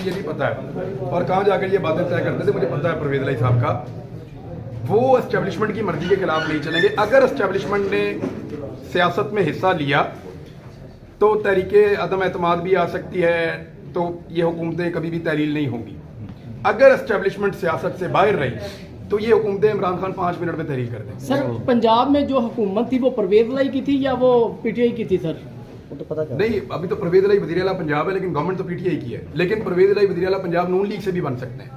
मुझे ये भी पता है और कहाँ जाकर ये बातें तय करते थे, मुझे पता है परवेज इलाई साहब का, वो एस्टेब्लिशमेंट की मर्जी के खिलाफ नहीं चलेंगे। अगर एस्टेब्लिशमेंट ने सियासत में हिस्सा लिया तो तहरीके अदम एतमाद भी आ सकती है, तो ये हुकूमतें कभी भी तहलील नहीं होंगी। अगर एस्टेब्लिशमेंट सियासत से बाहर रही तो ये हुकूमतें इमरान खान 5 मिनट में तहरीर कर दें। सर पंजाब में जो हुकूमत थी वो परवेज इलाई की थी या वो पीटीआई की थी सर? वो तो पता नहीं, अभी तो परवेज इलाई वज़ीर आला पंजाब है, लेकिन गवर्नमेंट तो पीटीआई की है। लेकिन परवेज इलाई वज़ीर आला पंजाब नून लीग से भी बन सकते हैं।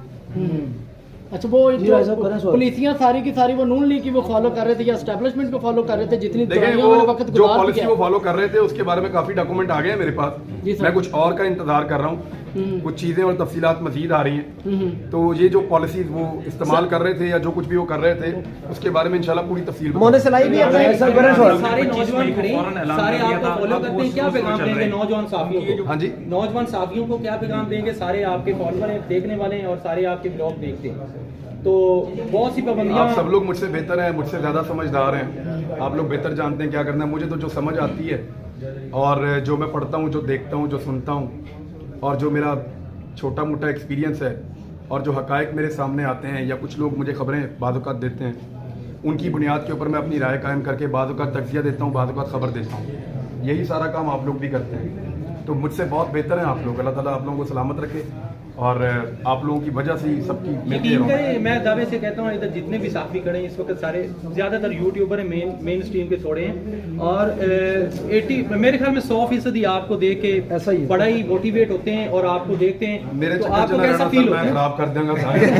अच्छा, वो जो पुलिसियां सारी की सारी वो नून लीग की वो फॉलो कर रहे थे या एस्टेब्लिशमेंट को फॉलो कर रहे थे? जितनी देखिए, वो जो पॉलिसी वो फॉलो कर रहे थे उसके बारे में काफी डॉक्यूमेंट आ गए हैं मेरे पास। मैं कुछ और का इंतजार कर रहा हूँ, कुछ चीजें और तफसीलात मजीद आ रही हैं। तो ये जो पॉलिसीज वो इस्तेमाल कर रहे थे या जो कुछ भी वो कर रहे थे उसके बारे में इंशाल्लाह पूरी तफसील मोनेसलाई भी सारे नौजवान खड़े सारे आपको फॉलो करते हैं, क्या पैगाम देंगे नौजवान साथियों को? हाँ जी, नौजवान साथियों को क्या पैगाम देंगे? सारे आपके फॉलोअर हैं, देखने वाले हैं और सारे आपके ब्लॉग देखते हैं, तो बहुत सी पाबंदियां। आप सब लोग मुझसे बेहतर हैं, मुझसे ज़्यादा समझदार हैं, आप लोग बेहतर जानते हैं क्या करना है। मुझे तो जो समझ आती है और जो मैं पढ़ता हूँ, जो देखता हूँ, जो सुनता हूँ और जो मेरा छोटा मोटा एक्सपीरियंस है और जो हकायक मेरे सामने आते हैं या कुछ लोग मुझे खबरें बाद औक़ात देते हैं, उनकी बुनियाद के ऊपर मैं अपनी राय कायम करके बाद औक़ात तज्ज़िया देता हूँ, बाद औक़ात खबर देता हूँ। यही सारा काम आप लोग भी करते हैं, तो मुझसे बहुत बेहतर हैं आप लोग। अल्लाह ताला आप लोगों को सलामत रखे और आप लोगों की वजह से ही सबकी यकीन करें, मैं दावे से कहता हूँ इधर जितने भी साथी खड़े हैं इस वक्त सारे ज़्यादातर यूट्यूबर हैं, मेन स्ट्रीम के थोड़े हैं और 80 मेरे ख्याल में 100% आपको देख के ऐसा ही बड़ा ही मोटिवेट होते हैं और आपको देखते हैं मेरे तो आपको कैसा फील होता है? खराब कर देंगे सारे।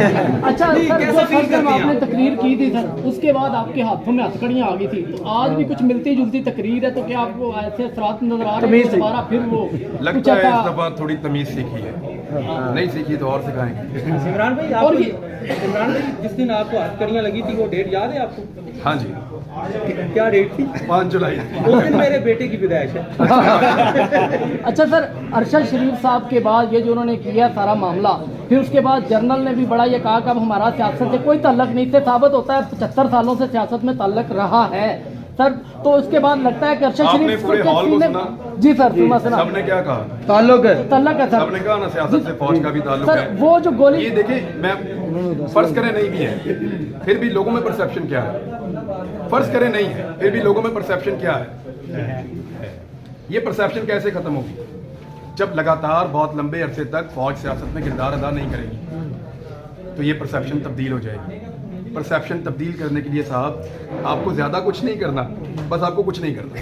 अच्छा नहीं, सर, कैसा फील करते हैं आपने आप? तकरीर की थी सर, उसके बाद आपके हाथों में हथकड़ियां आ गई थी, तो आज भी कुछ मिलती जुलती तकरीर है, तो क्या आपको ऐसे असरात नजर आ रहे हैं? दोबारा फिर वो लगता है इस दफा थोड़ी तमीज सीखी है, नहीं सीखी तो और सिखाएंगे। इमरान भाई और इमरान भाई जिस दिन आपको हथकड़ियां लगी थी वो डेट याद है आपको? हाँ जी, क्या डेट थी? 5 जुलाई। उस दिन मेरे बेटे की विदाई है। अच्छा सर, अरशद शरीफ साहब के बाद ये जो उन्होंने किया सारा मामला, फिर उसके बाद जर्नल ने भी बड़ा ये कहा कि अब हमारा सियासत से कोई ताल्लुक नहीं, से साबित होता है 75 सालों से सियासत में ताल्लुक रहा है सर। तो उसके बाद लगता है कि अरशद शरीफ पूरे हॉल को सुना? जी सर, सुना सबने क्या कहा? ताल्लुक है सर, सबने कहा ना सियासत से फौज का भी ताल्लुक सर, है। वो जो गोली, ये देखिए, मैं फर्ज करें नहीं भी है, फिर भी लोगों में परसेप्शन क्या है? फर्ज करें नहीं है, फिर भी लोगों में परसेप्शन क्या है? ये परसेप्शन कैसे खत्म होगी? जब लगातार बहुत लंबे अरसे तक फौज सियासत में किरदार अदा नहीं करेगी तो ये परसेप्शन तब्दील हो जाएगी। परसेप्शन तब्दील करने के लिए साहब आपको ज्यादा कुछ नहीं करना, बस आपको कुछ नहीं करना।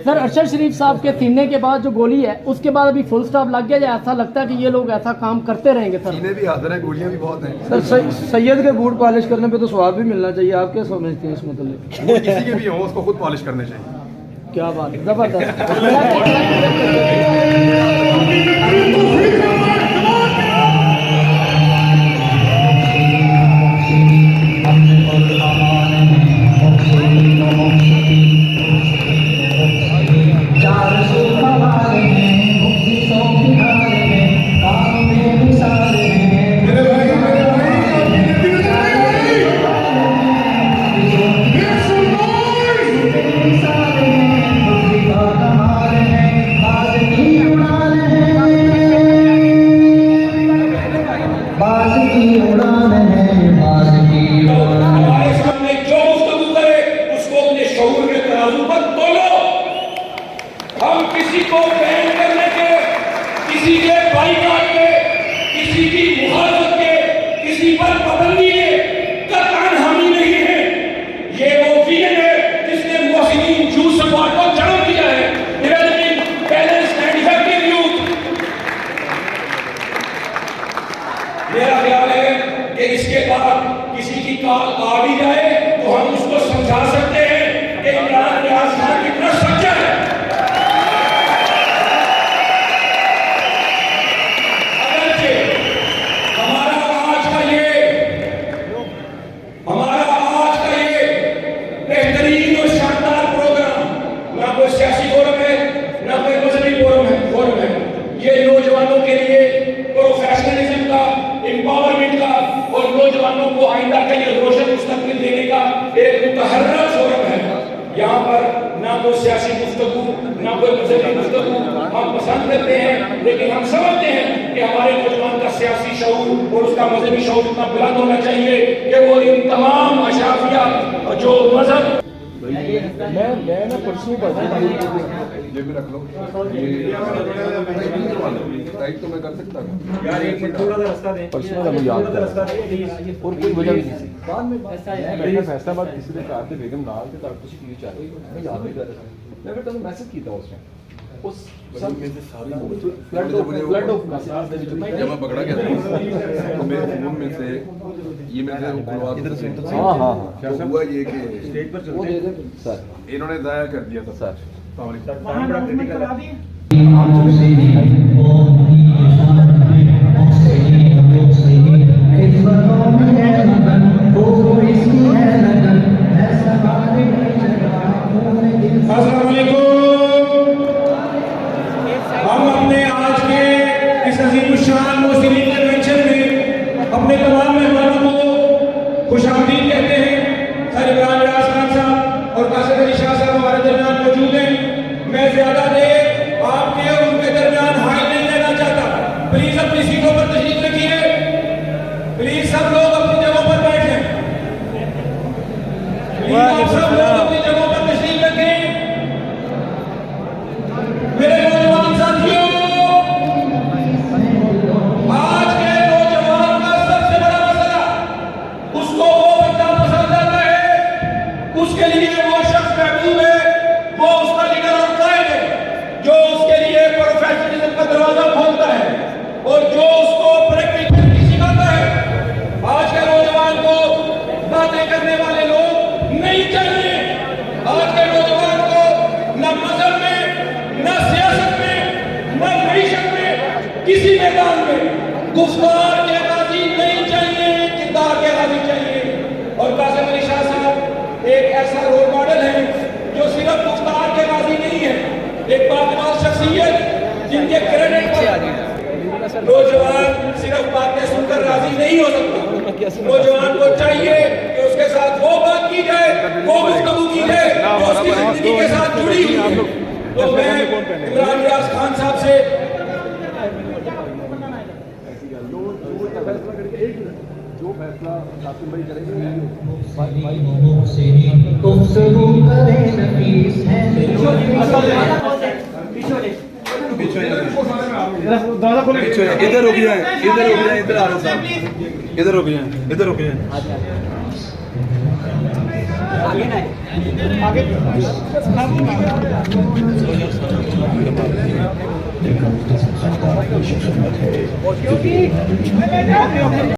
सर अरशद शरीफ साहब के सीने के बाद जो गोली है उसके बाद अभी फुल स्टॉप लग गया, या ऐसा लगता है कि ये लोग ऐसा काम करते रहेंगे? सर सीने भी हाजिर हैं, गोलियां भी बहुत हैं। सर, सैयद के बूट पॉलिश करने पे तो स्वाब भी मिलना चाहिए, आप क्या समझते हैं इस मतलब? वो किसी के भी हों उसको खुद पॉलिश करने चाहिए। क्या बात है, जबरदस्त। किसी के बाइकाट के, किसी की मुखालफत के, किसी पर पाबंदी के कतई हामी नहीं है। ये वो विजन है जिसने मुहसिनीन जूस अखबार को जन्म दिया है। Developing balance and effective youth. मेरा ख्याल है कि इसके बाद किसी की कॉल आ भी जाए तो हम उसको समझा सकते हैं कि इमरान नियाज खान कितना सच्चा है। सियासी फोरम है ना कोई मजहबी फोरम है। ये नौजवानों के लिए प्रोफेशनलिज्म का, एम्पावरमेंट का और नौजवानों को आइंदा के लिए रोशन मुस्तकबिल देने का एक मुतहर्रा फोरम है। यहाँ पर ना कोई सियासी गुफ्तगू ना कोई मजहबी गुफ्तगू हम पसंद करते हैं, लेकिन हम समझते हैं कि हमारे सियासी शऊर और उसका मजहबी शऊर इतना बुलंद होना चाहिए कि वो इन तमाम अशाफिया जो मजहब मैं ना परसों पढ़ा ये भी रख लो, ये टाइप तो मैं कर सकता हूँ यार एक मिनट थोड़ा सा रास्ता दें, परसों का मुझे याद थोड़ा सा रास्ता दें प्लीज। और कोई वजह भी नहीं थी बाद में ऐसा है मैं फैसलाबाद किसी ने कहा कि बेगम नाल के तक कुछ की चाहे मैं याद नहीं कर रहा था, मैं फिर तुम मैसेज किया उसने उस सब में से सारी फ्लड ऑफ मैसेजेस ਦੇ ਵਿੱਚ जब मैं पकड़ा गया था तो मेरे फोन में से ये मेरे खुलवा इधर से हाँ हाँ क्या हुआ ये कि स्टेज पर वो चलते दे हैं। दे सर इन्होंने दाया कर दिया था सर टाइम बड़ा क्रिटिकल है। अस्सलाम वालेकुम। हम अपने आज के इस अज़ीमुश्शान मुस्लिम कन्वेंशन में अपने तमाम मेहमानों को खुशामदीद कहते हैं। सर इमरान रियाज खान साहब और कासिम अली शाह साहब हमारे दरमियान मौजूद हैं। मैं ज्यादा देर आपके और उनके दरमियान हाइल नहीं लेना चाहता। प्लीज अपनी सीटों पर तशरीफ रखिए। प्लीज सब लोग अपनी जगहों पर बैठ जाएं। प्लीज आप सब लोग अपनी जगहों पर तशरीफ रखें। मेरे नौजवान साथियों, आज के नौजवान का सबसे बड़ा मसला उसको वो बंदा पसंद आता है, उसके लिए वो शख्स महबूब है, वो उसका लीडर और कायद है, जो उसके लिए प्रोफेशनलिज्म का दरवाजा खोलता है और जो उसको प्रैक्टिकली सिखाता है। आज के नौजवान को बातें करने वाले लोग नहीं चाहिए। आज के नौजवान को न मजहब में, न सियासत में, न मईशत में, किसी मैदान में गुफ्तार के गाजी नहीं चाहिए, किरदार के गाजी चाहिए। और कासिम अली शाह साहब एक ऐसा रोल मॉडल है जो सिर्फ गुफ्तार के गाजी नहीं है, एक बाकमाल शख्सियत जिनके क्रेडिट पर नौजवान सिर्फ बातें सुनकर राजी नहीं हो सकता। नौजवान को चाहिए कि उसके साथ वो बात की जाए, वो गुफ्तगू की जाए जो उसकी जिंदगी के साथ जुड़ी हुई है। तो मैं इमरान रियाज खान साहब से जो फैसला कासिम भाई करेंगे इधर रुक जाए, इधर रुक जाए, इधर आ रहे साहब, इधर रुक जाए, इधर रुक जाए। आगे